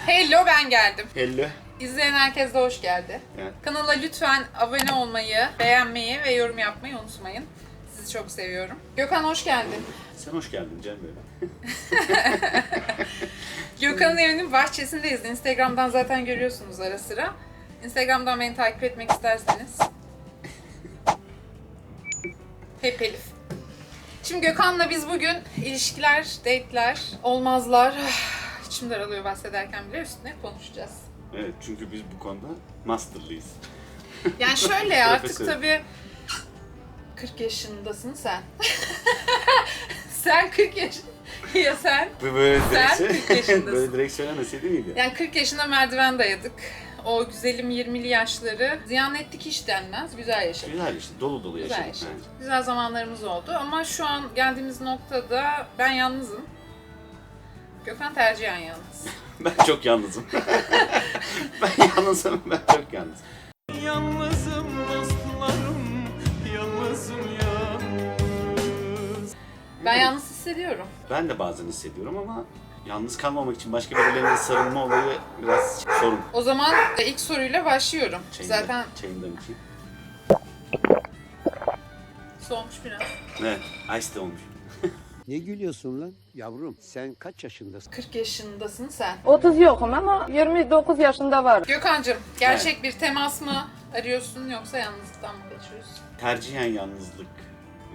Hello, ben geldim. Hello. İzleyen herkes de hoş geldi. Evet. Kanala lütfen abone olmayı, beğenmeyi ve yorum yapmayı unutmayın. Sizi çok seviyorum. Gökhan hoş geldin. Sen hoş geldin canım benim. Gökhan'ın evinin bahçesindeyiz. Instagram'dan zaten görüyorsunuz ara sıra. Instagram'dan beni takip etmek isterseniz. Hep Elif. Şimdi Gökhan'la biz bugün ilişkiler, date'ler, olmazlar, içim daralıyor bahsederken bile üstüne konuşacağız. Evet, çünkü biz bu konuda masterlıyız. Yani şöyle artık Profesör. tabii 40 yaşındasın sen. Sen 40 yaş ya sen. Böyle Sen direkt, 40 yaşındasın. böyle direkt söylemeseydi miydi? Yani 40 yaşında merdiven dayadık. O güzelim 20'li yaşları ziyan ettik hiç denmez. Güzel yaşadık. Güzel işte, dolu dolu Güzel yaşadık. yaşadık. Evet. Güzel zamanlarımız oldu ama şu an geldiğimiz noktada ben yalnızım. Gökhan tercihen yalnız. Ben çok yalnızım. Ben yalnızım, ben çok yalnızım. Yalnızım dostlarım, yalnızım yalnız. Ben yalnız hissediyorum. Ben de bazen hissediyorum ama yalnız kalmamak için başka birilerine sarılma olayı biraz sorun. O zaman ilk soruyla başlıyorum. Zaten Çayından için. soğumuş biraz. Evet, ice de olmuş. Ne gülüyorsun lan yavrum? Sen kaç yaşındasın? 40 yaşındasın sen. 30 yokum ama 29 yaşında var. Gökhan'cığım gerçek bir temas mı arıyorsun yoksa yalnızlıktan mı kaçıyorsun? Tercihen yalnızlık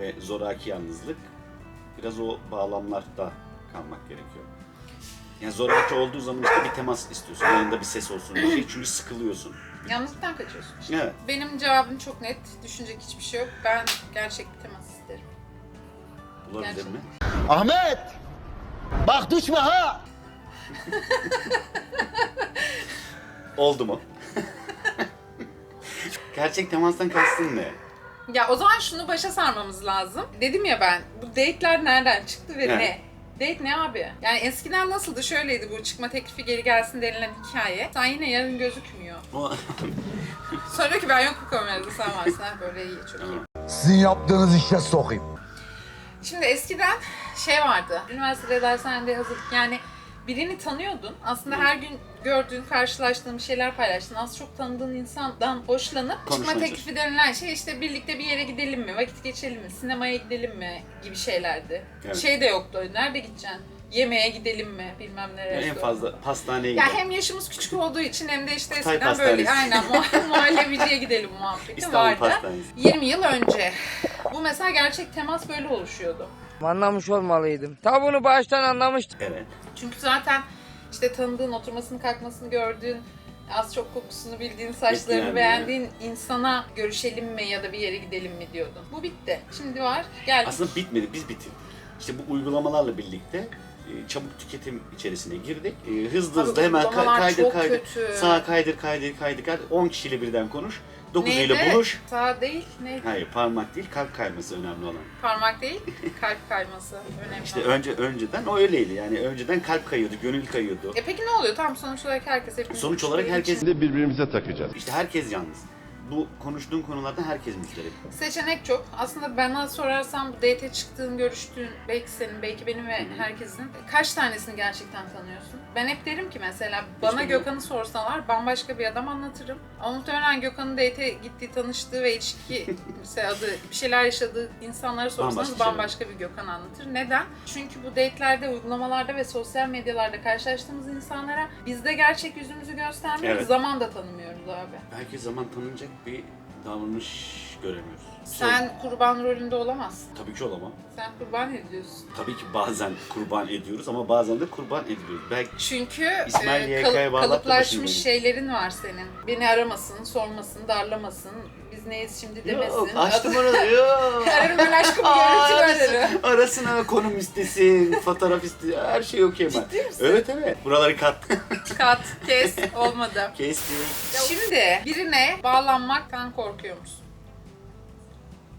ve zoraki yalnızlık. Biraz o bağlamlarda kalmak gerekiyor. Yani zoraki olduğu zaman işte bir temas istiyorsun. Yanında bir ses olsun bir şey. Çünkü sıkılıyorsun. Yalnızlıktan kaçıyorsun işte. Evet. Benim cevabım çok net. Düşünecek hiçbir şey yok. Ben gerçek bir temas isterim. Olabilir Gerçekten. mi? Ahmet! Bak düşme ha! Oldu mu? Gerçek temastan kastın ne? Ya o zaman şunu başa sarmamız lazım. Dedim ya ben, bu date'ler nereden çıktı ve Evet. ne? Date ne abi? Yani eskiden nasıldı? Şöyleydi bu çıkma teklifi geri gelsin denilen hikaye. Sen yine yarın gözükmüyor. O... Sonra diyor ki ben yokum kamerada sen varsın. Ha, böyle iyi, çok iyi. Sizin yaptığınız işe sokayım. Şimdi eskiden şey vardı. Üniversitede dershanede hazırlık yani birini tanıyordun. Aslında her gün gördüğün, karşılaştığın bir şeyler paylaştın. Az çok tanıdığın insandan hoşlanıp çıkma Konuşmacı. teklifi denilen şey işte birlikte bir yere gidelim mi, vakit geçelim mi, sinemaya gidelim mi gibi şeylerdi. Evet. Şey de yoktu. Nerede gideceksin? Yemeğe gidelim mi? Bilmem nereye. en fazla pastaneye Ya gidelim. hem yaşımız küçük olduğu için hem de işte Kıtay eskiden böyle pastanesi. aynen muhallebiciye gidelim muhabbeti İstanbul vardı. pastanesi. 20 yıl önce. Bu mesela gerçek temas böyle oluşuyordu. Anlamış olmalıydım. Ta bunu baştan anlamıştım. Evet. Çünkü zaten işte tanıdığın, oturmasını kalkmasını gördüğün, az çok kokusunu bildiğin, saçlarını Bekleyen beğendiğin insana görüşelim mi ya da bir yere gidelim mi diyordun. Bu bitti. Şimdi var, geldik. Aslında bitmedi, biz bitirdik. İşte bu uygulamalarla birlikte çabuk tüketim içerisine girdik. Hızlı Abi hızlı hemen uygulamalar kaydır çok kaydır. kötü. Sağa kaydır. 10 kişiyle birden konuş. 9 ile Neydi? buluş. Sağ değil, neydi? Hayır, parmak değil, kalp kayması önemli olan. Parmak değil, kalp kayması önemli. İşte olan. önceden o öyleydi. Yani önceden kalp kayıyordu, gönül kayıyordu. Peki ne oluyor? Tam sonuç olarak herkes hepimiz Sonuç olarak müşteri herkes için. de birbirimize takacağız. işte herkes yalnız. Bu konuştuğun konularda herkes müşterek. Seçenek çok. Aslında bana sorarsan bu date'e çıktığın, görüştüğün, belki senin, belki benim ve herkesin kaç tanesini gerçekten tanıyorsun? Ben hep derim ki mesela bana bilmiyorum. Gökhan'ı sorsalar bambaşka bir adam anlatırım. Ama muhtemelen Gökhan'ın date'e gittiği, tanıştığı ve ilişki mesela bir şeyler yaşadığı insanlara sorsanız Bambaşka bambaşka bir Gökhan anlatır. Neden? Çünkü bu date'lerde, uygulamalarda ve sosyal medyalarda karşılaştığımız insanlara biz de gerçek yüzümüzü göstermiyoruz, Evet. zaman da tanımıyoruz abi. Belki zaman tanınacak bir davranış göremiyoruz. Sen kurban rolünde olamazsın. Tabii ki olamam. Sen kurban ediyorsun. Tabii ki bazen kurban ediyoruz ama bazen de kurban ediliyoruz. Belki Çünkü İsmail YK'ya bağlattı kalıplaşmış başını şeylerin var senin. Beni aramasın, sormasın, darlamasın. Biz neyiz şimdi demesin. Yok, açtım orada. Yok. Ararım ben aşkımı görüntülü ararım. Arasına konum istesin, fotoğraf istesin, her şey okey ben. Ciddi misin? Evet. Buraları kat. Kat, kes, olmadı. Kestik. Şimdi birine bağlanmaktan korkuyor musun?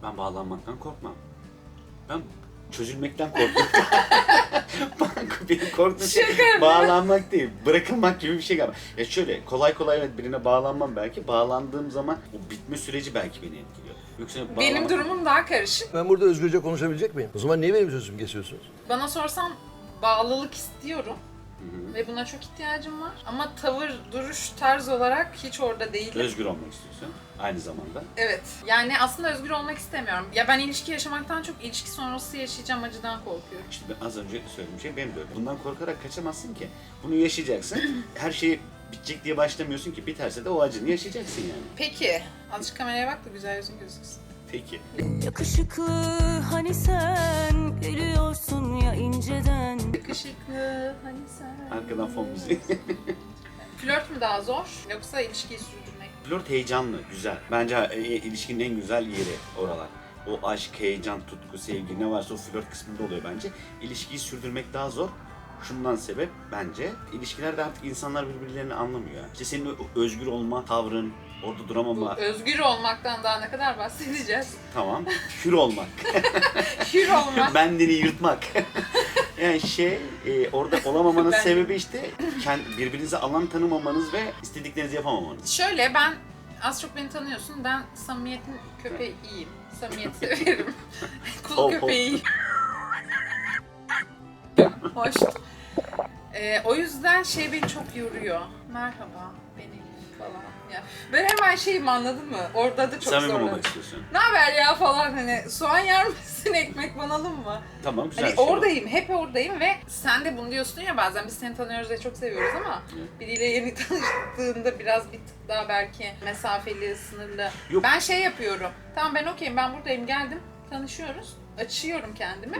Ben bağlanmaktan korkmam. Ben çözülmekten korkuyorum. Benim korktuğum şey bağlanmak değil, bırakılmak gibi bir şey galiba. Ya şöyle, kolay kolay evet birine bağlanmam belki. Bağlandığım zaman o bitme süreci belki beni etkiliyor. Yoksa Benim durumum daha karışık. Ben burada özgürce konuşabilecek miyim? O zaman niye benim sözümü kesiyorsunuz? Bana sorsan bağlılık istiyorum. Ve buna çok ihtiyacım var. Ama tavır, duruş, tarz olarak hiç orada değilim. Özgür olmak istiyorsun aynı zamanda. Evet. Yani aslında özgür olmak istemiyorum. Ya ben ilişki yaşamaktan çok ilişki sonrası yaşayacağım acıdan korkuyorum. İşte ben az önce söylediğim şey benim de öyle. Bundan korkarak kaçamazsın ki. Bunu yaşayacaksın. Her şey bitecek diye başlamıyorsun ki biterse de o acını yaşayacaksın yani. Peki. Azıcık kameraya bak da güzel yüzün gözüksün. Peki. Yakışıklı hani sen gülüyorsun ya inceden. Yakışıklı hani sen. Arkadan fon müziği. Flört mü daha zor yoksa ilişkiyi sürdürmek? Flört heyecanlı, güzel. Bence ilişkinin en güzel yeri oralar. O aşk, heyecan, tutku, sevgi ne varsa o flört kısmında oluyor bence. İlişkiyi sürdürmek daha zor. Şundan sebep bence ilişkilerde artık insanlar birbirlerini anlamıyor. İşte senin o özgür olma tavrın, orada Bu duramama, özgür olmaktan daha ne kadar bahsedeceğiz? tamam. Hür olmak, Hür olmak. bendini yırtmak. Yani orada olamamanın Ben- sebebi işte birbirinize alan tanımamanız ve istediklerinizi yapamamanız. Şöyle ben az çok beni tanıyorsun. Ben samimiyetin köpeğiyim. Samimiyeti severim. Hop, Kul hop. köpeğiyim. Hoş. O yüzden beni çok yoruyor. Merhaba beni falan. Ya, ben hemen şeyim anladın mı? Orada da çok Samimi zorlanıyorum. olmak istiyorsun. Ne haber ya falan hani soğan yer misin ekmek banalım mı? Tamam, güzel Hani bir şey. oradayım, hep oradayım ve sen de bunu diyorsun ya bazen biz seni tanıyoruz ve çok seviyoruz ama biriyle yeni tanıştığında biraz bir tık daha belki mesafeli, sınırlı. Yok. Ben yapıyorum. Tamam ben okeyim, ben buradayım, geldim, tanışıyoruz, açıyorum kendimi.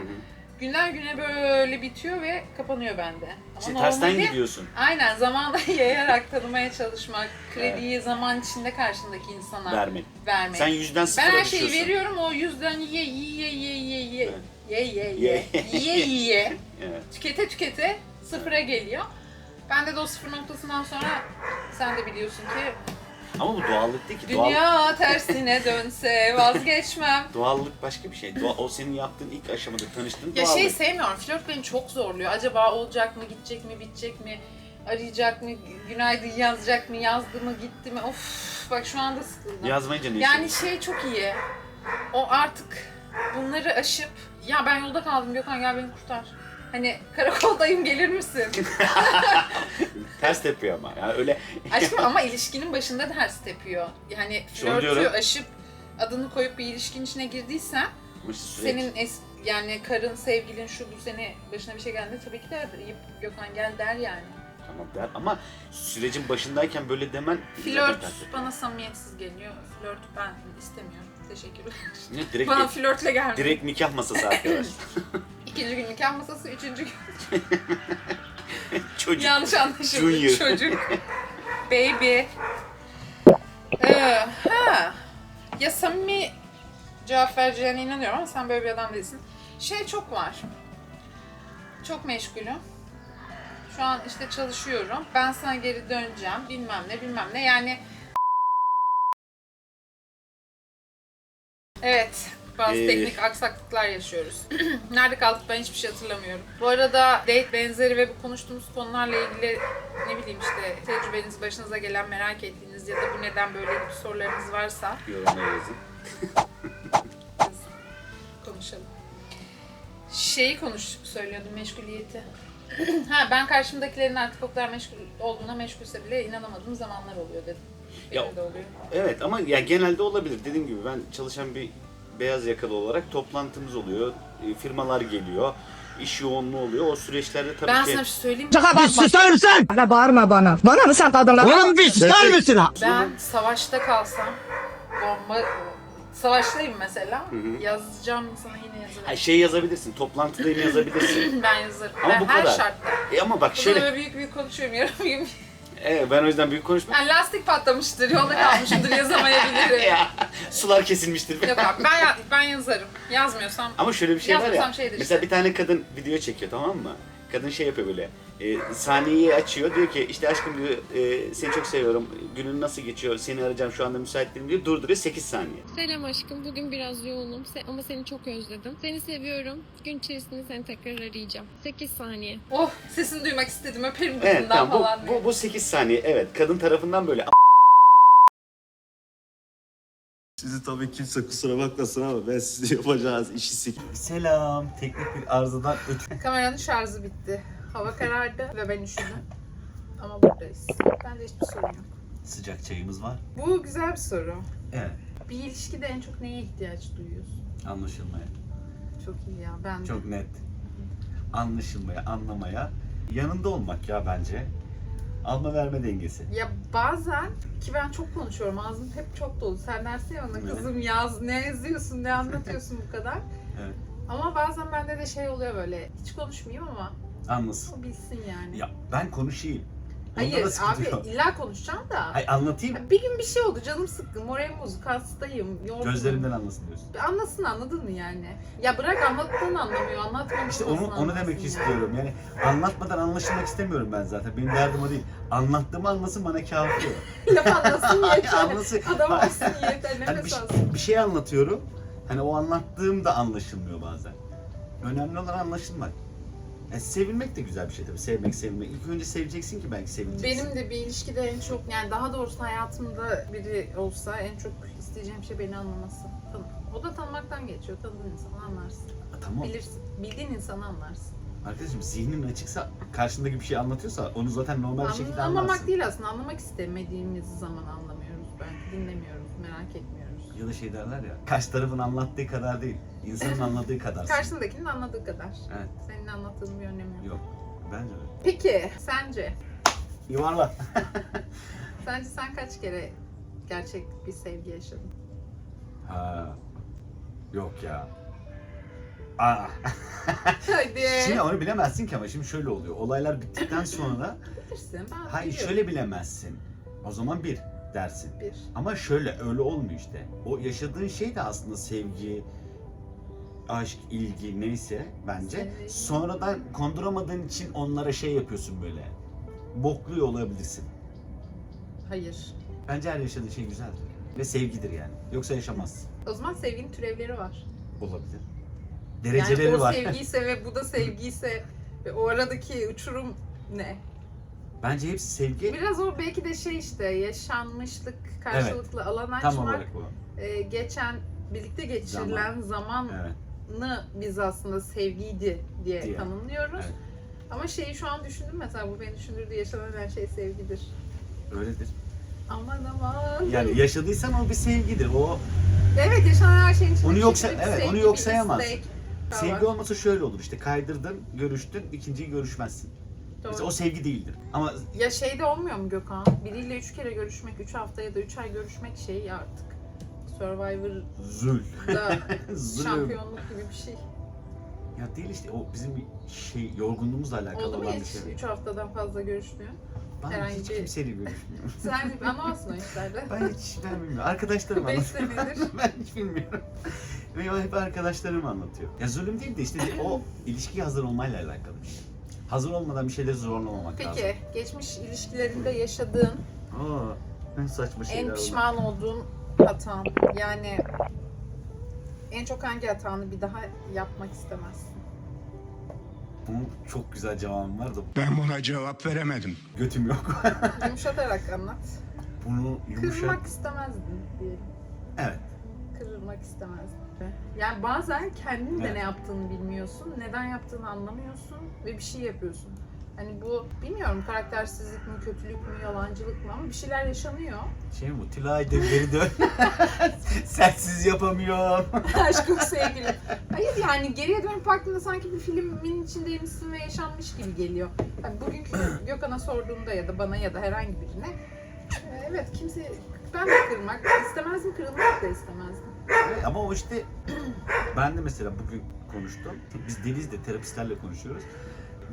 Günler güne böyle bitiyor ve kapanıyor bende. Ama İşte tersten normali- gidiyorsun. Aynen zamanla yayarak tanımaya çalışmak, krediyi zaman içinde karşındaki insana Vermek. vermek. Sen 100'den 0'a Ben her düşüyorsun. şeyi veriyorum, o yüzden ye. Evet. Ye. Evet. Tükete sıfıra geliyor. Bende de o sıfır noktasından sonra sen de biliyorsun ki Ama bu doğallık değil ki. dünya tersine dönse vazgeçmem. Doğallık başka bir şey. O senin yaptığın ilk aşamada tanıştığın Ya doğallık. sevmiyorum, flört beni çok zorluyor. Acaba olacak mı, gidecek mi, bitecek mi? Arayacak mı, günaydın yazacak mı, yazdı mı, gitti mi? Of bak şu anda sıkıldım. Yazmayınca ne Yani hissediyorsun? çok iyi. O artık bunları aşıp ya ben yolda kaldım Gökhan gel beni kurtar. Hani karakoldayım gelir misin? Ters tepiyor ama. Yani öyle Aşkım ama ilişkinin başında ters tepiyor. Yani Şunu flörtü diyorum. aşıp adını koyup bir ilişkinin içine girdiysen bu süreç. senin yani karın, sevgilin şu bu sene başına bir şey geldi tabii ki de arayıp Gökhan gel der yani. Tamam der ama sürecin başındayken böyle demen zaten Flört ters tepiyor. bana samimiyetsiz geliyor. Flört ben istemiyorum. Teşekkürler. Ne, direkt, Bana flörtle gelmiyor. direkt nikah masası arkadaş. İkinci gün nikah masası, üçüncü gün Çocuk. yanlış anlaşıldı. Junior. Çocuk. Baby. Ya samimi cevap vereceğine inanıyorum ama sen böyle bir adam değilsin. Çok var. Çok meşgulüm. Şu an işte çalışıyorum. Ben sana geri döneceğim. Bilmem ne. Yani evet. Bazı teknik aksaklıklar yaşıyoruz. Nerede kaldık ben hiçbir şey hatırlamıyorum. Bu arada date benzeri ve bu konuştuğumuz konularla ilgili ne bileyim işte tecrübeniz, başınıza gelen merak ettiğiniz ya da bu neden böyle gibi sorularınız varsa Yorumlara yazın. konuşalım. Söylüyordum meşguliyeti. Ben karşımdakilerin artık o kadar meşgul olduğuna meşgulse bile inanamadığım zamanlar oluyor dedim. Ya- Benim de oluyor. Evet ama ya genelde olabilir. Dediğim gibi ben çalışan bir beyaz yakalı olarak toplantımız oluyor. Firmalar geliyor. İş yoğunluğu oluyor. O süreçlerde tabii Ben ki... sana bir şey söyleyeyim mi? Bir susar mısın? Bana bağırma bana. Bana mı sen kadınlara? Oğlum bir susar mısın? Ben savaşta kalsam, savaştayım mesela, yazacağım sana yine yazarım. yazabilirsin. Toplantıdayım yazabilirsin. Ben yazarım. Ama Ben bu her kadar. şartta. Ama bak Burada şöyle... böyle büyük konuşuyorum yarım gün. ben o yüzden büyük konuşmam. Yani lastik patlamıştır, yolda kalmışımdır, yazamayabilirim. Ya, sular kesilmiştir. Yok abi ben yazarım. Yazmıyorsam Ama şöyle bir şey var ya. Yazmasam şeydir Mesela işte. bir tane kadın video çekiyor, tamam mı? Kadın yapıyor böyle. Saniyeyi açıyor, diyor ki işte aşkım diyor seni çok seviyorum. Günün nasıl geçiyor? Seni arayacağım, şu anda müsait değilim diyor. Durduruyor 8 saniye. Selam aşkım. Bugün biraz yoğunum ama seni çok özledim. Seni seviyorum. Gün içerisinde seni tekrar arayacağım. 8 saniye. oh sesini duymak istedim, öperim Evet gözünden tamam falan diye. bu 8 saniye, evet. Kadın tarafından böyle Sizi tabii kimse kusura bakmasın ama ben sizin yapacağınız işi Selam, teknik bir arızadan ötürü. Kameranın şarjı bitti. Hava karardı ve ben üşüdüm. Ama buradayız. Bende hiçbir sorun yok. Sıcak çayımız var. Bu güzel bir soru. Evet. Bir ilişkide en çok neye ihtiyaç duyuyorsun? Anlaşılmaya. Çok iyi ya. Ben de. Çok net. Anlaşılmaya, anlamaya. Yanında olmak ya bence. Alma verme dengesi. Ya bazen ki ben çok konuşuyorum. Ağzım hep çok dolu. Sen dersin ya bana Evet. kızım yaz ne yazıyorsun, ne anlatıyorsun bu kadar. Evet. Ama bazen bende de şey oluyor böyle. Hiç konuşmayayım ama Anlasın. o bilsin yani. Ya ben konuşayım. Onda Hayır da sıkıntı abi yok. illa konuşacağım da. Hayır anlatayım. Bir gün bir şey oldu, canım sıkkın, moralim bozuk, hastayım, yorgunum. Gözlerimden anlasın diyorsun. Anlasın, anladın mı yani? Ya bırak anlattığını anlamıyor, anlatmamışsın. İşte onu demek istiyorum. Yani anlatmadan anlaşılmak istemiyorum ben zaten. Benim derdim o değil. Anlattığımı anlasın bana kafi. Laf anlasın yeter. Anlasın. Adam olsun yeter, Hani nefes alsın. bir şey anlatıyorum. Hani o anlattığım da anlaşılmıyor bazen. Önemli olan anlaşılmak. Yani sevilmek de güzel bir şey tabii. Sevmek, sevilmek. İlk önce seveceksin ki belki sevileceksin. Benim de bir ilişkide en çok, yani daha doğrusu hayatımda biri olsa en çok isteyeceğim şey beni anlaması. O da tanımaktan geçiyor. Tanıdığın insanı anlarsın. Tamam. Bilirsin. Bildiğin insanı anlarsın. Arkadaşım zihnin açıksa, karşındaki bir şey anlatıyorsa onu zaten normal bir şekilde anlarsın. Anlamak değil aslında. Anlamak istemediğimiz zaman anlamıyoruz belki. Dinlemiyoruz, merak etmiyoruz. Ya da şey derler ya, karşı tarafın anlattığı kadar değil, insanın anladığı kadar. Karşındakinin anladığı kadar. Evet. Senin anlattığının bir önemi yok. Yok. Bence öyle. Peki sence? Yuvarla. Sence sen kaç kere gerçek bir sevgi yaşadın? Ha. Yok ya. Aa. Hadi. Şimdi onu bilemezsin ki ama şimdi şöyle oluyor. Olaylar bittikten sonra Bilirsin. Ben hayır biliyorum. şöyle bilemezsin. O zaman bir dersin. Bir. Ama şöyle öyle olmuyor işte. O yaşadığın şey de aslında sevgi, aşk, ilgi neyse bence. Sevgi. Sonradan konduramadığın için onlara şey yapıyorsun böyle. Bokluyor olabilirsin. Hayır. Bence her yaşadığın şey güzeldir. Ve sevgidir yani. Yoksa yaşamazsın. O zaman sevginin türevleri var. Olabilir. Dereceleri yani o var. sevgiyse ve bu da sevgiyse ve o aradaki uçurum ne? Bence hepsi sevgi. Biraz o belki de şey işte yaşanmışlık, karşılıklı alan açmak, Tam olarak bu. geçen birlikte geçirilen zamanı Evet. biz aslında sevgiydi diye Diye. tanımlıyoruz. Evet. Ama şeyi şu an düşündüm mesela bu beni düşündürdü, yaşanan her şey sevgidir. Öyledir. Aman aman. Yani yaşadıysan o bir sevgidir. O Evet, yaşanan her şeyin içinde Onu bir yok şekilde say- bir evet, sevgi, onu yok bir sayamazsın. istek var. sevgi olmasa şöyle olur işte kaydırdın, görüştün, ikinciyi görüşmezsin. Doğru. Mesela o sevgi değildir. Ama Ya şey de olmuyor mu Gökhan? Biriyle 3 kere görüşmek, 3 hafta ya da 3 ay görüşmek şey artık. Survivor'da zulüm. şampiyonluk gibi bir şey. Ya değil işte o bizim şey yorgunluğumuzla alakalı Oldu mu olan bir hiç şey. 3 haftadan fazla görüşmüyor? Ben herhangi hiç bir- kimseyle görüşmüyorum. Sen anlamazsın o işlerde. Ben bilmiyorum. Arkadaşlarım 5 anlatıyor. senedir. Ben hiç bilmiyorum. Ve o hep arkadaşlarım anlatıyor. Ya zulüm değil de işte o ilişkiye hazır olmayla alakalı bir şey. Hazır olmadan bir şeyleri zorlamamak lazım. Peki, geçmiş ilişkilerinde yaşadığın Aa, ne saçma şeyler en oldu. pişman olduğun hatan, yani en çok hangi hatanı bir daha yapmak istemezsin? Bunun çok güzel cevabım var da Ben buna cevap veremedim. götüm yok. Yumuşatarak anlat. Bunu yumuşak... Kırılmak istemezdin diyelim. Evet. Kırılmak istemezdin. Yani bazen kendin de Evet. ne yaptığını bilmiyorsun, neden yaptığını anlamıyorsun ve bir şey yapıyorsun. Hani bu bilmiyorum karaktersizlik mi, kötülük mü, yalancılık mı ama bir şeyler yaşanıyor. Şey mi bu? Tülay de geri dön. Sensiz yapamıyorum. Aşkım sevgilim. Hayır yani geriye dönüp baktığında sanki bir filmin içindeymişsin ve yaşanmış gibi geliyor. Yani bugünkü Gökhan'a sorduğunda ya da bana ya da herhangi birine evet kimse ben de kırmak istemezdim, kırılmak da istemezdim. Evet, ama o işte ben de mesela bugün konuştum. Biz Deniz'le terapistlerle konuşuyoruz.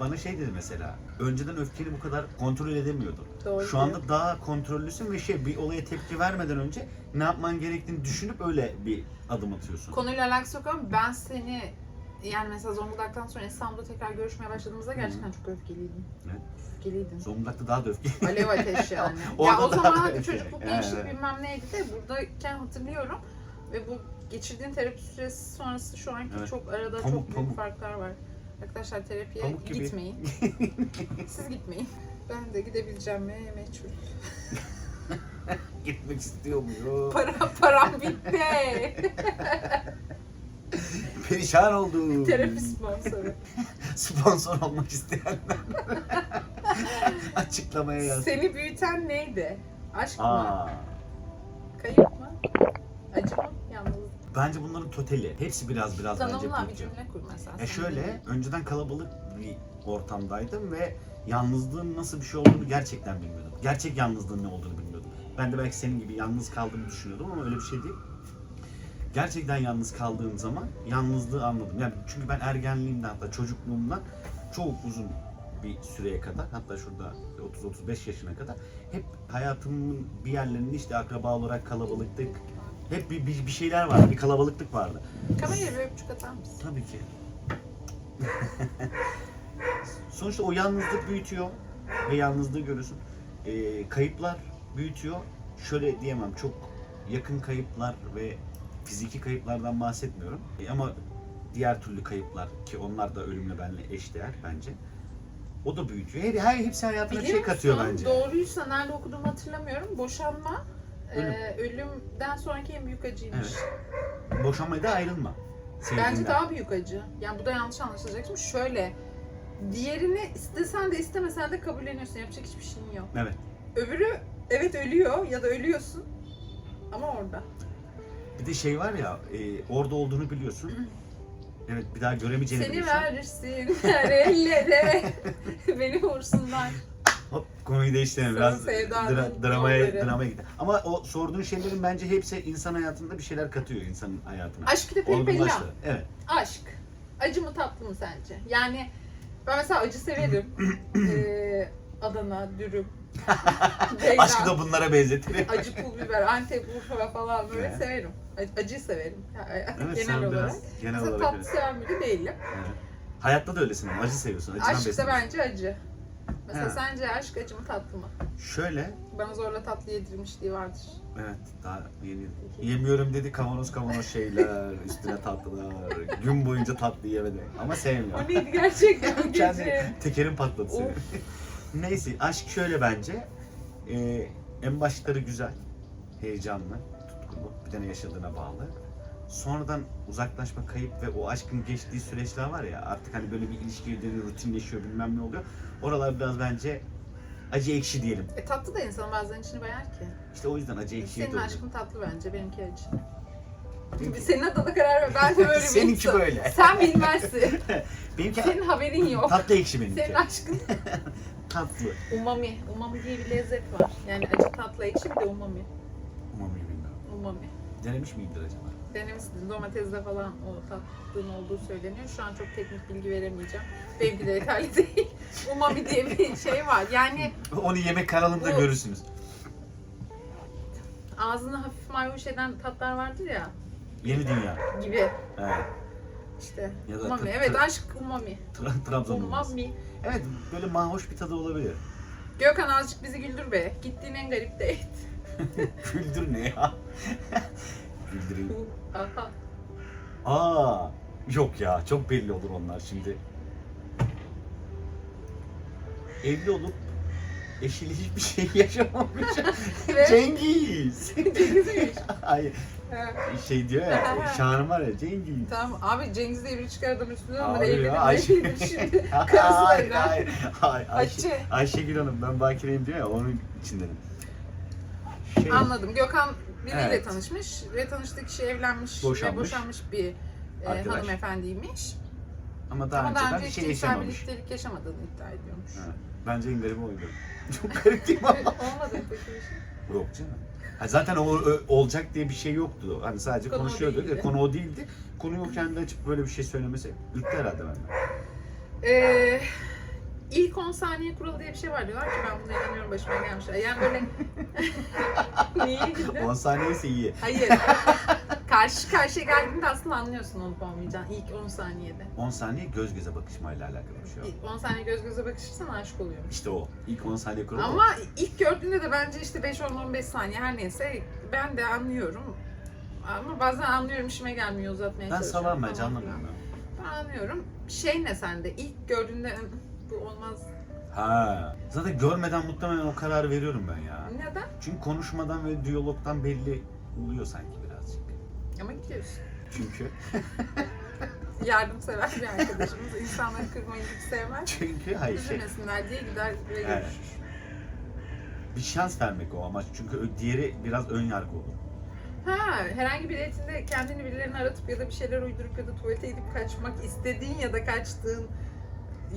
Bana şey dedi mesela, önceden öfkeni bu kadar kontrol edemiyordun. Doğru Şu anda daha kontrollüsün ve bir olaya tepki vermeden önce ne yapman gerektiğini düşünüp öyle bir adım atıyorsun. Konuyla alakası yok ama ben seni yani mesela Zonguldak'tan sonra İstanbul'da tekrar görüşmeye başladığımızda gerçekten çok öfkeliydim. Evet. Öfkeliydim. Zonguldak'ta daha da öfke. Alev ateş yani. Ya Orada o daha zaman da hadi öfke. çocukluk, Evet, gençlik evet. bilmem neydi de buradayken hatırlıyorum. Ve bu geçirdiğin terapi süresi sonrası şu anki Evet. çok arada Pamuk, çok büyük pamuk. farklar var. Arkadaşlar terapiye Pamuk gibi. gitmeyin. Siz gitmeyin. Ben de gidebileceğim mi meçhul. Gitmek istiyor muyum? Param bitti. Perişan oldum. Terapi sponsoru. Sponsor olmak isteyenler açıklamaya yazsın. Seni büyüten neydi? Aşk mı? Aa, Kayıp mı? Acı mı? Yalnızlık. bence bunların totali. Hepsi biraz bence Tanımla bir büyütüyor. cümle kur mesela. Ya sen şöyle, de. önceden kalabalık bir ortamdaydım ve yalnızlığın nasıl bir şey olduğunu gerçekten bilmiyordum. Gerçek yalnızlığın ne olduğunu bilmiyordum. Ben de belki senin gibi yalnız kaldığımı düşünüyordum ama öyle bir şey değil. Gerçekten yalnız kaldığım zaman yalnızlığı anladım. Yani çünkü ben ergenliğimden, hatta çocukluğumdan çok uzun bir süreye kadar, hatta şurada 30-35 yaşına kadar hep hayatımın bir yerlerinde işte akraba olarak kalabalıktık. Hep bir şeyler vardı, bir kalabalıklık vardı. Kameraya bir öpücük atar mısın? Tabii ki. Sonuçta o yalnızlık büyütüyor ve yalnızlığı görüyorsun. Kayıplar büyütüyor. Şöyle diyemem, çok yakın kayıplar ve fiziki kayıplardan bahsetmiyorum. Ama diğer türlü kayıplar ki onlar da ölümle benimle eşdeğer bence. O da büyütüyor. Hepsi hayatına bir şey katıyor musun? bence. Doğruysa nerede okuduğumu hatırlamıyorum. Boşanma Ölüm. ölümden sonraki en büyük acıymış. Evet. Boşanmaya da ayrılma. Sevdiğinden. Bence daha büyük acı. Yani bu da yanlış anlaşılacak. Şimdi şöyle, diğerini istesen de istemesen de kabulleniyorsun. Yapacak hiçbir şeyin yok. Evet. Öbürü evet ölüyor ya da ölüyorsun ama orada. Bir de şey var ya, orada olduğunu biliyorsun. Evet, bir daha göremeyeceğini Seni biliyorsun. verirsin her ellere beni vursunlar. Hop, konuyu değiştirelim Sonra biraz sevdanın dramaya yolları. gidelim. Ama o sorduğun şeylerin bence hepsi insan hayatında bir şeyler katıyor insanın hayatına. Aşk de peri peri. Olgunlaştırıyor. Evet. Aşk. Acı mı tatlı mı sence? Yani ben mesela acı severim. Adana, dürüm, ceylan, Aşkı da bunlara benzetiyor. acı pul biber, Antep, Urfa falan böyle Evet. severim. Acıyı severim. Evet, Genel sen olarak. biraz genel Mesela olarak tatlı öyle. seven biri değilim. Evet. Hayatta da öylesin ama acı seviyorsun. Acıdan Aşk da besleniyorsun. bence acı. Mesela Ha. sence aşk acı mı tatlı mı? Şöyle, Bana zorla tatlı yedirmişliği vardır. evet daha yeni. Yemiyorum dedi kavanoz şeyler, üstüne tatlılar. Gün boyunca tatlı yemedi ama sevmiyor. O neydi gerçekten bu Kendi gece? tekerin patladı seni. Of. Neyse, aşk şöyle bence. En başları güzel, heyecanlı, tutkulu, bir tane yaşadığına bağlı. Sonradan uzaklaşma, kayıp ve o aşkın geçtiği süreçler var ya, artık hani böyle bir ilişkiye dönüyor, rutinleşiyor, bilmem ne oluyor. Oralar biraz bence acı ekşi diyelim. Tatlı da insan bazen içini bayar ki. İşte o yüzden acı ekşiye Senin dönüyor. aşkın tatlı bence, benimki acı. Senin adına karar ver. Ben de böyle bir Seninki insanım. böyle. Sen bilmezsin. Benimki Senin haberin yok. tatlı ekşi benimki. Senin aşkın Tatlı. umami. Umami diye bir lezzet var. Yani acı, tatlı, ekşi bir de umami. Umami bilmiyorum. Umami. Denemiş miydin acaba? Denemişsin. Domatesde falan o tatlının olduğu söyleniyor. Şu an çok teknik bilgi veremeyeceğim. Benimki de yeterli değil. Umami diye bir şey var. Yani Onu yemek kanalında Bu- görürsünüz. ağzını hafif mayhoş eden tatlar vardır ya Yeni dünya. gibi. Evet. İşte Ya da umami. Evet, aşk umami. Trabzon olmaz. Umami. Evet, böyle mahoş bir tadı olabilir. Gökhan azıcık bizi güldür be. Gittiğin en garip date. Güldür ne ya? Güldüreyim. Aha. Aa, yok ya, çok belli olur onlar şimdi. Evli olup eşiyle hiçbir şey yaşamamış. Ve- Cengiz. Cengiz'miş. Hayır, Ha, şey diyor ya, Şahan'ım var ya, Cengiz. tamam abi, Cengiz diye biri çıkar adamın üstüne ama Hayır ya, evledim. Ayşe. Evledim şimdi. Karısı Hayır, da hayır, hayır. Ayşe. Ayşegül Hanım, ben Bakireyim diyor ya, onun için dedim. Şey, Anladım. Gökhan biriyle Evet. tanışmış ve tanıştığı kişi evlenmiş Boşanmış. ve boşanmış bir Arkadaş. hanımefendiymiş. ama daha Ama daha önceden önce bir hiç şey cinsel yaşamamış. birliktelik yaşamadığını iddia ediyormuş. Evet. Bence en garibi oydu. Çok garip değil mi ama? Olmadı mı peki bir şey? Yok canım. Ha, zaten o olacak diye bir şey yoktu. Hani sadece Konu o konuşuyorduk. değildi. Konu o değildi. Konuyu o kendi açıp böyle bir şey söylemesi ürktü herhalde benden. İlk 10 saniye kuralı diye bir şey var, diyorlar ki ben buna inanıyorum, başıma gelmişler. Yani böyle... Niye güldün? 10 saniye ise iyi. Hayır. Karşı karşıya geldiğinde aslında anlıyorsun olup olmayacağını ilk 10 saniyede. 10 saniye göz göze bakışmayla alakalı bir şey o. İlk 10 saniye göz göze bakışırsan aşık oluyormuş. İşte o. İlk 10 saniye kuralı. Ama ilk gördüğünde de bence işte 5-10-15 saniye her neyse ben de anlıyorum. Ama bazen anlıyorum, işime gelmiyor, uzatmaya Ben çalışıyorum. salam bence, falan anlamıyorum filan. ben. Ben anlıyorum. Şey ne sende? İlk gördüğünde bu olmaz. Ha. Zaten görmeden muhtemelen o kararı veriyorum ben ya. Neden? Çünkü konuşmadan ve diyalogdan belli oluyor sanki birazcık. Ama gidiyorsun. Çünkü Yardımsever bir arkadaşımız. İnsanları kırmayı hiç sevmez. Çünkü hayır şey. Üzülmesinler diye gider ve Evet. görüşür. Bir şans vermek o amaç. Çünkü diğeri biraz ön yargı olur. Ha, herhangi bir etinde kendini birilerini aratıp ya da bir şeyler uydurup ya da tuvalete gidip kaçmak istediğin ya da kaçtığın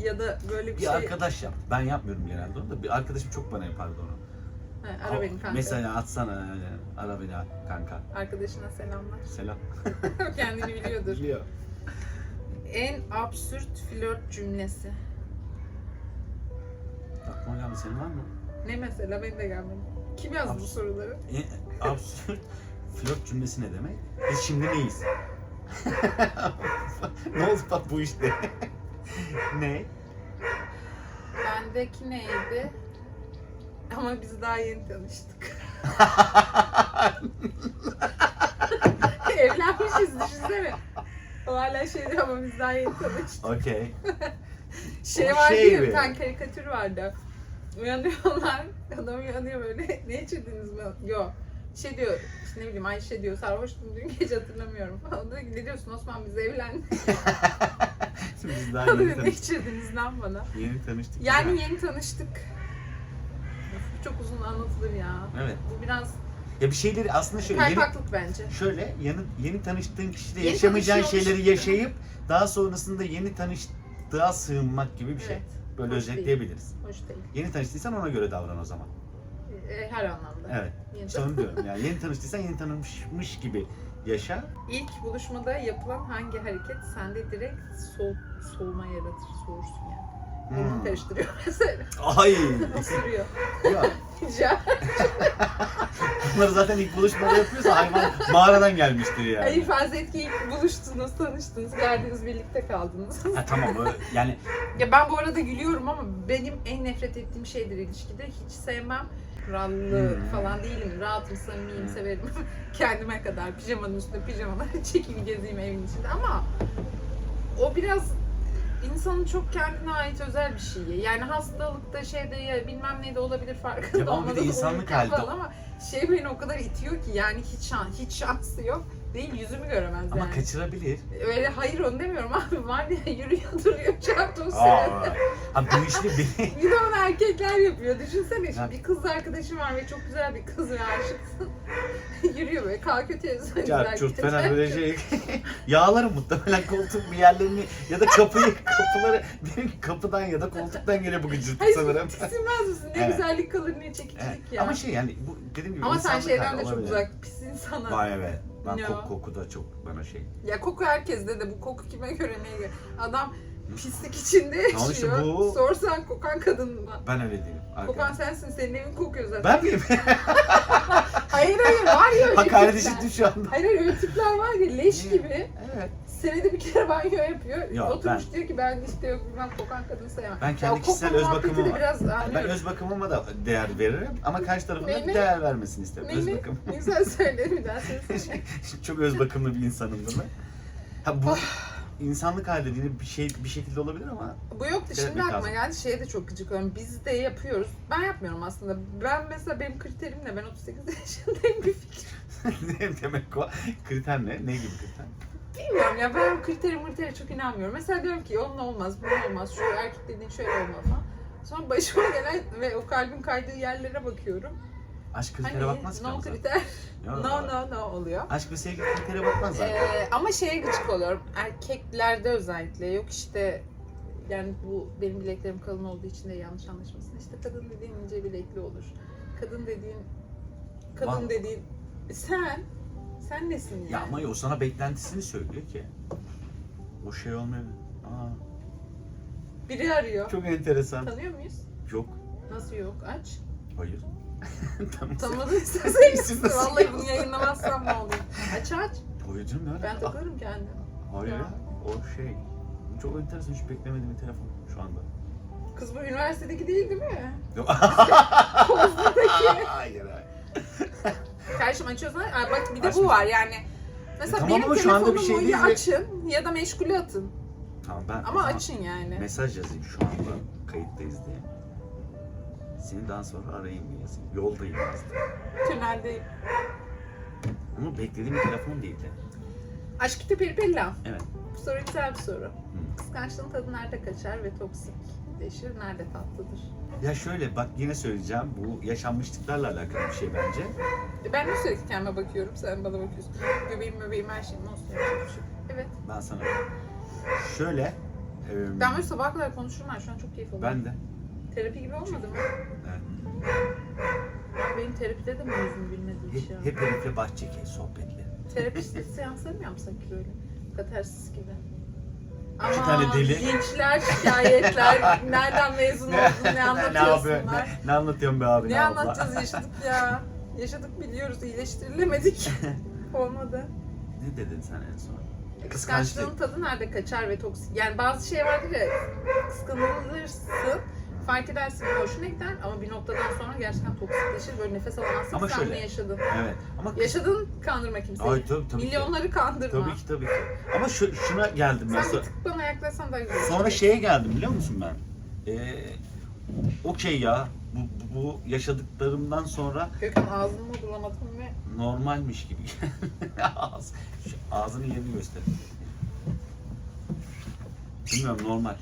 ya da böyle bir Bir şey... arkadaş yaptı. Ben yapmıyorum genelde onu da. Bir arkadaşım çok bana yapardı onu. Ha, ara beni kanka. Mesela atsana ara beni kanka. Arkadaşına selamlar. Selam. Kendini biliyordur. Biliyor. En absürt flört cümlesi. Aklıma geldi, senin var mı? Ne mesela? Benim de gelmedi. Kim yazdı bu soruları? Absürt flört cümlesi ne demek? Biz şimdi neyiz? Ne oldu bak bu işte? Ne? Bendeki neydi? Ama biz daha yeni tanıştık. Evlenmişiz düşünsene. O hala şey diyor ama biz daha yeni tanıştık. Okey. Şey O vardı şey ya, mi? bir tane karikatür vardı. Uyanıyorlar, adam uyanıyor böyle, ne içirdiniz mi? Yok. Şey diyor, işte ne bileyim Ayşe diyor, sarhoştum dün gece hatırlamıyorum falan. O diyor ki ne diyorsun Osman, biz evlendik. Biz daha O yeni diyor ne tanıştık. içirdiniz lan bana? Yeni tanıştık. Yani yeni tanıştık. Of, çok uzun anlatılır ya. Evet. Bu biraz Ya bir şeyleri aslında şöyle kaypaklık bence. şöyle yeni tanıştığın kişiyle Yeni yaşamayacağın tanışıyormuş şeyleri gibi. yaşayıp daha sonrasında yeni tanıştığa sığınmak gibi bir şey. Evet. Böyle Hoş özetleyebiliriz. Hoş değil. Yeni tanıştıysan ona göre davran o zaman. Her anlamda. Evet. Yeni İşte onu diyorum. Yani yeni tanıştıysan yeni tanışmış gibi yaşa. İlk buluşmada yapılan hangi hareket sende direkt soğuma yaratır, soğursun yani. Burnunu karıştırıyor mesela. Ay. Isırıyor. Ya, Ya. bunları zaten ilk buluşmada yapıyorsa hayvan mağaradan gelmiştir yani. Hayır, farz et ki ilk buluştunuz, tanıştınız, geldiniz, birlikte kaldınız. Ha, tamam yani Ya ben bu arada gülüyorum ama benim en nefret ettiğim şeydir ilişkide. Hiç sevmem. Kurallı falan değilim. Rahatım, samimiyim, severim. Kendime kadar pijamanın üstünde pijamaları çekeyim, gezeyim evin içinde ama o biraz insanın çok kendine ait özel bir şey. Yani hastalıkta şeyde ya bilmem ne de olabilir, farkında Ya ama bir de olmadan insanlık uyurken hali de falan ama şey beni o kadar itiyor ki yani hiç şansı yok. Değil, yüzümü göremez ama yani. kaçırabilir. Öyle hayır onu demiyorum abi, var ya yürüyor duruyor çarptı o Aa, sırada. ha bu işli beni. Bir de onu erkekler yapıyor. Düşünsene Ya. şimdi bir kız arkadaşım var ve çok güzel bir kız ve aşıksın. Yürüyor böyle kalkıyor televizyon Çarp çurt falan böyle şey. Yağlarım muhtemelen koltuk bir yerlerini ya da kapıları kapıdan ya da koltuktan geliyor bu gıcırtı Hayır sanırım. tiksinmez misin? Ne Evet. güzellik kalır ne çekicilik Evet. ya. Ama şey yani bu dediğim gibi Ama sen insanlık şeyden hali de çok olabilir. uzak, pis insana. Vay evet. Ben Ya. koku da çok bana şey. Ya koku herkeste de, bu koku kime göre neye göre. Adam pislik içinde Tamam işte yaşıyor. bu- Sorsan kokan kadın mı? Ben öyle değilim. Kokan sensin, senin evin kokuyor zaten. Ben miyim? Hayır var ya öyle Hakaret tipler. işittim şu anda. Hayır öyle tipler var ya leş gibi. Evet. Senede bir kere banyo yapıyor. Ya Oturmuş diyor ki ben işte yok bilmem kokan kadın sevmem. Ben Ya kendi o kişisel koku öz muhabbeti bakımım de var. biraz Ben anlıyorum. öz bakımıma da değer veririm ama karşı tarafın da Neyine? değer vermesini isterim. Öz Neyini? bakım. Ne güzel söyle bir daha söylesene. Çok öz bakımlı bir insanımdır ben. Ha bu insanlık hali dediğin bir şekilde olabilir ama Bu yoktu. Evet, Şimdi bir aklıma lazım. geldi. Şeye de çok gıcık oluyorum. Biz de yapıyoruz. Ben yapmıyorum aslında. Ben mesela benim kriterim ne? Ben 38 yaşındayım, bir fikrim. ne demek o? Kriter ne? Ne gibi kriter? Bilmiyorum ya, ben kritere çok inanmıyorum. Mesela diyorum ki onunla olmaz, bununla olmaz, şu erkek dediğin şöyle olmaz falan. Sonra başıma gelen ve o kalbin kaydığı yerlere bakıyorum. Aşk kritere bakmaz ki no ama zaten. kriter, Ya, no oluyor. Aşk ve sevgi kritere bakmaz zaten. Ama şeye gıcık oluyorum. Erkeklerde özellikle yok işte, yani bu benim bileklerim kalın olduğu için de yanlış anlaşılmasın. İşte kadın dediğin ince bilekli olur. Kadın Wow. dediğin sen nesin yani? Ya ama o sana beklentisini söylüyor ki. O şey olmuyor. Aa, Biri arıyor. çok enteresan. Tanıyor muyuz? Yok. Nasıl yok? Aç. Hayır. Tamam. Tanımadıysa İsim söylesin. nasıl Vallahi yok? bunu yayınlamazsam ne olur? Aç. Hayır canım ne Ben alaka? takıyorum kendimi. Hayır Ya. ya. O şey. Çok enteresan, hiç beklemediğim bir telefon şu anda. Kız bu üniversitedeki değil mi? Yok. Kozlu'daki. Hayır. Kardeşim açıyorsan, Aa, bak bir de Açmış. bu var yani. Mesela Tamam benim ama şu anda bir telefonumu şey ya değil ve- açın ya da meşgule atın. Tamam ben o Ama zaman açın yani. mesaj yazayım şu anda kayıttayız diye. Seni daha sonra arayayım diye yazayım. Yoldayım aslında. Tüneldeyim. Ama beklediğim bir telefon değildi. Aşk Kitap Peripella. Evet. Bu soru güzel bir soru. Kıskançlığın tadı nerede kaçar ve toksikleşir, nerede tatlıdır? Ya şöyle bak yine söyleyeceğim. Bu yaşanmışlıklarla alakalı bir şey bence. Ben de sürekli kendime bakıyorum, sen bana bakıyorsun. Göbeğim, her şeyim olsun. Evet. Ben sana şöyle Ben böyle sabah kadar konuşurum, ben şu an çok keyif alıyorum. ben de Terapi gibi olmadı mı? evet, Benim terapide de mi yüzüm bilmediği hiç ya? hep herifle bahçeki sohbetli. Terapi seansları mı yapsak ki böyle? Katarsis gibi. İki tane deli. Linçler, şikayetler, nereden mezun oldun, ne anlatıyorsunlar? Ne anlatıyorum be abi? Ne abla? anlatacağız, yaşadık ya. Yaşadık biliyoruz, iyileştirilemedik. Olmadı. Ne dedin sen en son? Kıskançlığın tadı nerede kaçar ve toksik? Yani bazı şey vardır ya, kıskanılırsın, fark edersin hoşuna gider ama bir noktadan sonra gerçekten toksikleşir, böyle nefes alamazsın. Ama Sen şöyle- bunu yaşadın. Evet. Ama Yaşadın, kandırma kimseyi. Ay, tabii ki. Milyonları kandırma. Tabii ki. Ama şuna geldim ben. Sen bir tık bana yaklaşsan daha güzel. Sonra şeye geldim biliyor musun ben? Okey ya. Bu yaşadıklarımdan sonra Gökhan ağzını mı bulamadım ve normalmiş gibi. Ağzının yerini göster. Bilmiyorum normal.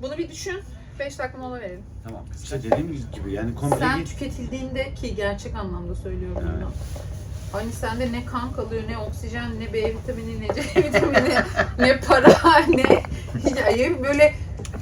bunu bir düşün. 5 dakika mola verelim. Tamam. İşte dediğim gibi yani komple Sen git. tüketildiğinde ki gerçek anlamda söylüyorum Evet. bunu. Hani sende ne kan kalıyor, ne oksijen, ne B vitamini, ne C vitamini, ne para, ne... Yani böyle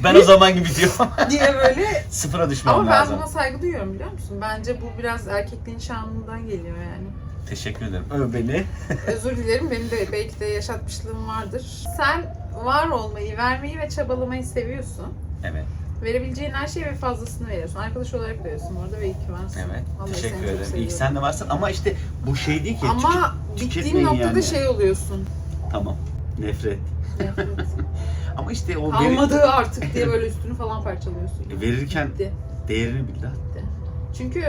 Ben o zaman gibi diyorum. diye böyle... Sıfıra düşmem Ama ben lazım. buna saygı duyuyorum biliyor musun? Bence bu biraz erkekliğin şanından geliyor yani. Teşekkür ederim. Öv beni. Özür dilerim, benim de belki de yaşatmışlığım vardır. Sen var olmayı, vermeyi ve çabalamayı seviyorsun. Evet. Verebileceğin her şeyi ve fazlasını veriyorsun. Arkadaş olarak veriyorsun orada ve iyi ki varsın. Evet. Vallahi Teşekkür seni çok ederim. İyi ki seviyorum. sen de varsın ama işte bu şey değil ki. Ama bittiğin tüketmeyin noktada yani. şey oluyorsun. Tamam. Nefret. Nefret. Ama işte o Kalmadı artık diye böyle üstünü falan parçalıyorsun. verirken Bitti. değerini bil lan. Çünkü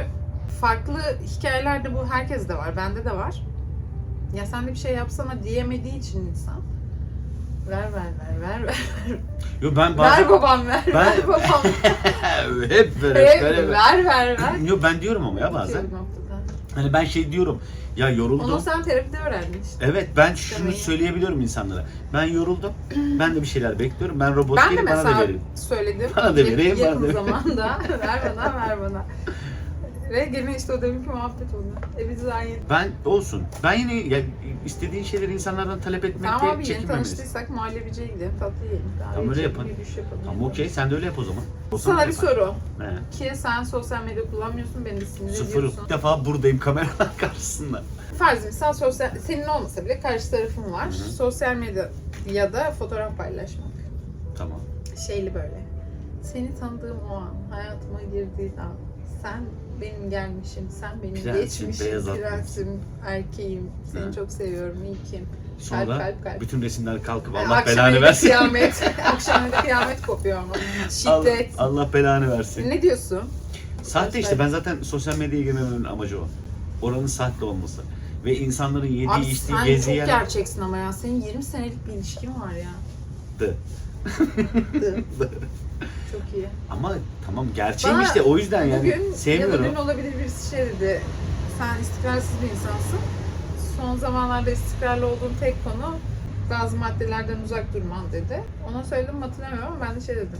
farklı hikayelerde bu herkeste var. Bende de var. Ya sen de bir şey yapsana diyemediği için insan. Ver. Yo ben bazen... Ver babam ver. Ben- Ver babam. hep böyle. Ver. Yo ben diyorum ama ya bazen. Bir noktada. Hani ben şey diyorum. Ya yoruldum. Onu sen terapide öğrendin işte. Evet ben şunu Demeyi. söyleyebiliyorum insanlara. Ben yoruldum. Ben de bir şeyler bekliyorum. Ben robot Ben de değilim bana da mesela verin. söyledim. Bana da vereyim, bana yakın da vereyim. zamanda. ver bana. Ve gene işte o deminki muhabbet oldu. Biz aynı. Ben olsun. Ben yine ya, istediğin şeyleri insanlardan talep etmekte Tamam abi yeni çekinmemelisin. tanıştıysak muhallebiciye gidelim, tatlı yiyelim. Tamam, öyle yapalım. Yürüyüş yapalım. Tamam okey sen de öyle yap o zaman. O zaman Sana bir yapalım. soru. Ne? Ki sen sosyal medya kullanmıyorsun, beni de sinir Sıfırım. ediyorsun. İlk defa buradayım kameralar karşısında. Farz misal senin olmasa bile karşı tarafın var. Hı hı. Sosyal medya ya da fotoğraf paylaşmak. Tamam. Şeyli böyle. Seni tanıdığım o an, hayatıma girdiğin an, sen benim gelmişim, sen benim Prensim, geçmişim, beyaz atlı. prensim, erkeğim, seni Hı. çok seviyorum, ilkim. Sonra Kalp. bütün resimler kalkıp Allah Akşam belanı evde versin. kıyamet, akşam evde kıyamet kopuyor ama. Şiddet. Allah belanı versin. Ne diyorsun? Sahte işte ben zaten sosyal medyaya girmemenin amacı o. Oranın sahte olması. Ve insanların yediği, Abi içtiği, sen gezdiği çok yer... gerçeksin ama ya. Senin 20 senelik bir ilişkin var ya. Dı. Çok iyi. Ama tamam gerçeğim Bana işte o yüzden yani Bugün sevmiyorum. ya da dün olabilir birisi şey dedi. Sen istikrarsız bir insansın. Son zamanlarda istikrarlı olduğun tek konu bazı maddelerden uzak durman dedi. Ona söyledim mi hatırlamıyorum ama ben de şey dedim.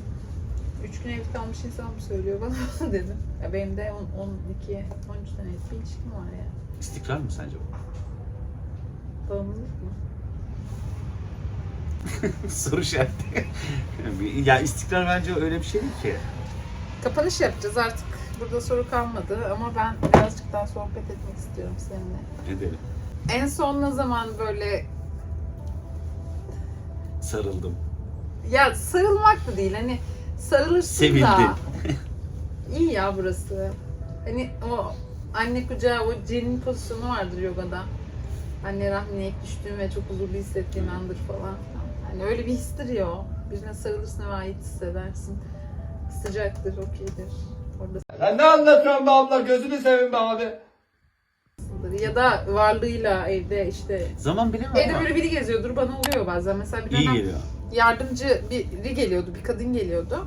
3 gün evli kalmış insan mı söylüyor bana dedim. Ya benim de 12-13 senelik bir ilişkim var ya. İstikrar mı sence bu? Bağımlılık mı? Soru işareti. Ya istikrar bence öyle bir şey değil ki. Kapanış yapacağız artık. Burada soru kalmadı ama ben birazcık daha sohbet etmek istiyorum seninle. Edelim. En son ne zaman böyle Sarıldım. ya sarılmak da değil hani sarılırsın Sevildim. da iyi ya burası. Hani o anne kucağı o cenin pozisyonu vardır yogada. Anne rahmine ek düştüğün ve çok huzurlu hissettiğin andır falan. Hani öyle bir histir ya o. Birine sarılırsın ve ait hissedersin. Sıcaktır, okeydir. Orada Sen ne anlatıyorsun be abla? Gözünü seveyim be abi. ya da varlığıyla evde işte Zaman bilemem evde ama böyle biri geziyordur bana oluyor bazen. Mesela bir iyi dönem geliyor. yardımcı biri geliyordu, bir kadın geliyordu.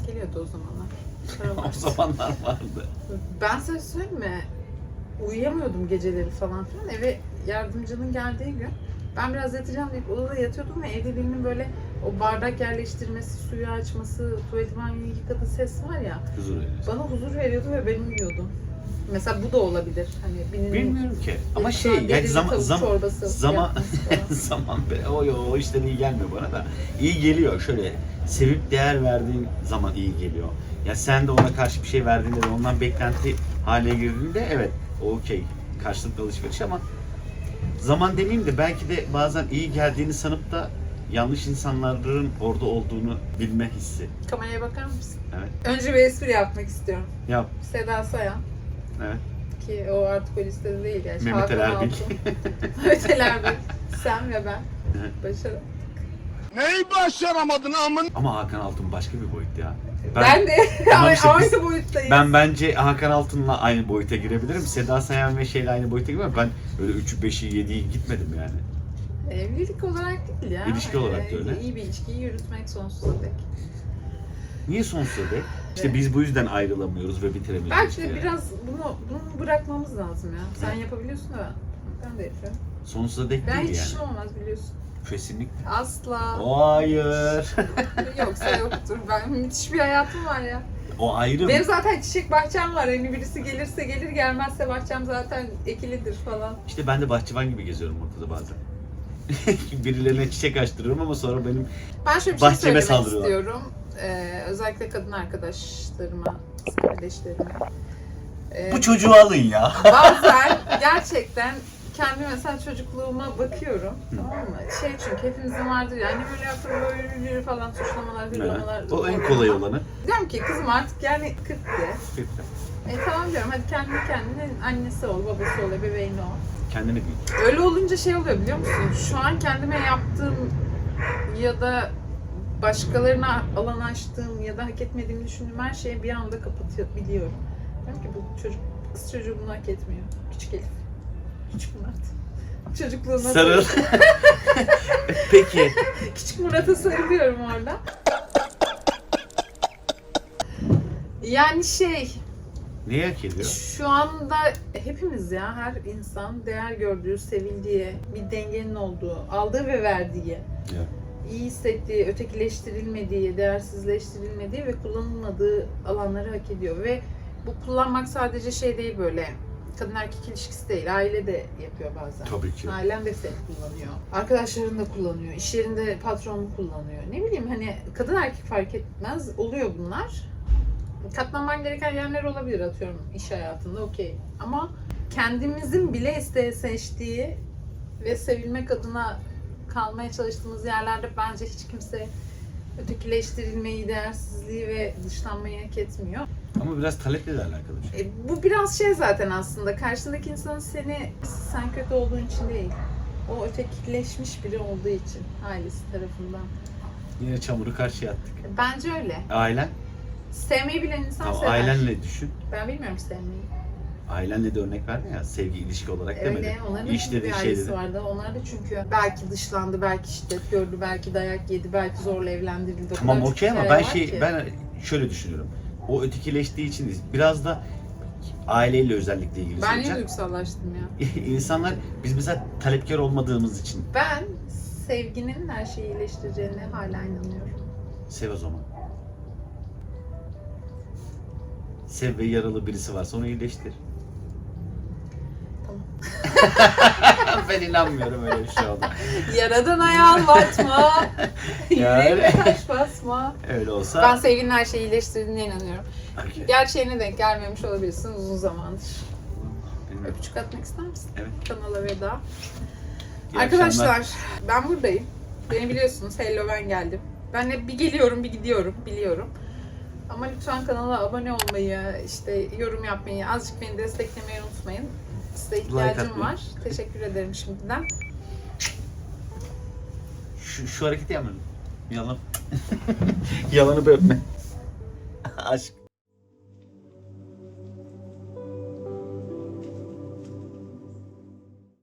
Geliyordu o zamanlar. O zamanlar vardı. Ben sana söyleyeyim mi? Uyuyamıyordum geceleri falan filan. Eve yardımcının geldiği gün Ben biraz yatacağım deyip odada yatıyordum ve evde birinin böyle o bardak yerleştirmesi, suyu açması, tuvalet banyoyu yıkadığı ses var ya. Huzur veriyor. Bana huzur veriyordu ve ben uyuyordum. Mesela bu da olabilir. Hani birinin Bilmiyorum ki. Ama bir şey tane yani derili zaman tavuk zaman çorbası zaman yapması falan. zaman be o işten iyi gelmiyor bana da. İyi geliyor şöyle sevip değer verdiğin zaman iyi geliyor. Ya sen de ona karşı bir şey verdiğinde ve ondan beklenti haline girdiğinde evet okey karşılıklı alışveriş ama zaman demeyeyim de belki de bazen iyi geldiğini sanıp da yanlış insanların orada olduğunu bilme hissi. Kameraya bakar mısın? Evet. Önce bir espri yapmak istiyorum. Yap. Seda Sayan Evet. ki o artık o listede değil yani. Mehmet Ali Hakan Erbil. Altun, Mehmet Ali Erbil, sen ve ben. Evet. Başarı. Neyi başaramadın amın? Ama Hakan Altun başka bir boyut ya. Ben de Tamam işte biz- aynı boyuttayız. Ben bence Hakan Altun'la aynı boyuta girebilirim. Seda Sayan ve şeyle aynı boyuta girmem. Ben öyle 3'ü 5'i 7'yi gitmedim yani. Evlilik olarak değil ya. İlişki olarak da öyle. İyi bir ilişkiyi yürütmek sonsuza dek. Niye sonsuza dek? İşte biz bu yüzden ayrılamıyoruz ve bitiremiyoruz. Belki de işte. biraz bunu bırakmamız lazım ya. Sen yapabiliyorsun da ben de yapıyorum. Sonsuza dek Ben değil hiç yani. işim olmaz biliyorsun. Kesinlikle. Asla. Hayır. Yoksa yoktur. Ben müthiş bir hayatım var ya. O ayrı. Benim zaten çiçek bahçem var. Hani birisi gelirse gelir, gelmezse bahçem zaten ekilidir falan. İşte ben de bahçıvan gibi geziyorum ortada bazen. Birilerine çiçek açtırıyorum ama sonra benim Ben şöyle bir şey bahçeme söylemek saldırıyorlar. istiyorum. Özellikle kadın arkadaşlarıma, kız kardeşlerime. bu çocuğu alın ya. Bazen gerçekten kendi mesela çocukluğuma bakıyorum. Tamam mı? Çünkü hepimizin vardır ya. Hani böyle yapıyor, böyle falan suçlamalar, hırlamalar. O en kolay olanı. Diyorum ki kızım artık yani 40 de. Tamam diyorum hadi kendine annesi ol, babası ol, ebeveyni ol. Kendini bil. Öyle olunca şey oluyor biliyor musun? Şu an kendime yaptığım ya da başkalarına alan açtığım ya da hak etmediğimi düşündüğüm her şeyi bir anda kapatabiliyorum. Diyorum ki bu çocuk, kız çocuğu bunu hak etmiyor. Küçük Elif. Küçük Murat. Çocukluğuna Sarıl. Peki. Küçük Murat'a sarılıyorum orada. Yani Neyi hak ediyor? şu anda hepimiz ya her insan değer gördüğü, sevildiği, bir dengenin olduğu, aldığı ve verdiği, Evet. iyi hissettiği, ötekileştirilmediği, değersizleştirilmediği ve kullanılmadığı alanları hak ediyor. Ve bu kullanmak sadece değil böyle kadın erkek ilişkisi değil, aile de yapıyor bazen. Tabii ki. Ailen de seni kullanıyor. Arkadaşların da kullanıyor. İş yerinde patronun kullanıyor. Ne bileyim hani kadın erkek fark etmez. Oluyor bunlar. Katlanman gereken yerler olabilir atıyorum iş hayatında okey. Ama kendimizin bile isteye seçtiği ve sevilmek adına kalmaya çalıştığımız yerlerde bence hiç kimse ötekileştirilmeyi, değersizliği ve dışlanmayı hak etmiyor. Ama biraz taleple de alakalı bir şey. Bu biraz zaten aslında. Karşındaki insanın sen kötü olduğun için değil. O ötekileşmiş biri olduğu için ailesi tarafından. Yine çamuru karşıya attık. Bence öyle. Ailen? Sevmeyi bilen insan Tamam, sever. ailenle düşün. Ben bilmiyorum sevmeyi. Ailenle de örnek verdin ya, sevgi ilişki olarak demedi. Öyle. Onların da İş çünkü dedi, bir şey ailesi dedi. vardı. Onlar da çünkü belki dışlandı, belki şiddet gördü, belki dayak yedi, belki zorla evlendirildi. O Tamam kadar çok okey ama hikaye var ki. ben şöyle düşünüyorum. O ötekileştiği için değil, biraz da aileyle özellikle ilgili Ben niye söyleyeceğim. duygusallaştım ya? İnsanlar, biz mesela talepkar olmadığımız için Ben sevginin her şeyi iyileştireceğine hala inanıyorum. sev o zaman. Sev ve yaralı birisi varsa onu iyileştir. Tamam. Ben inanmıyorum öyle bir şey oldu. Yaradana yalvartma, Yani. yüreğime taş basma. Öyle olsa... Ben sevginin her şeyi iyileştirdiğine inanıyorum. Okey. Gerçeğine denk gelmemiş olabilirsin uzun zamandır. Bilmiyorum. Öpücük atmak ister misin? Evet. Kanala veda. İyi Arkadaşlar akşamlar. ben buradayım. Beni biliyorsunuz. Hello ben geldim. Ben hep bir geliyorum bir gidiyorum biliyorum. Ama lütfen kanala abone olmayı, işte yorum yapmayı, azıcık beni desteklemeyi unutmayın. Size ihtiyacım atmayı. var. Teşekkür ederim şimdiden. Şu hareketi yapmadım. Yalan. Yalanı bir öpme. Aşk.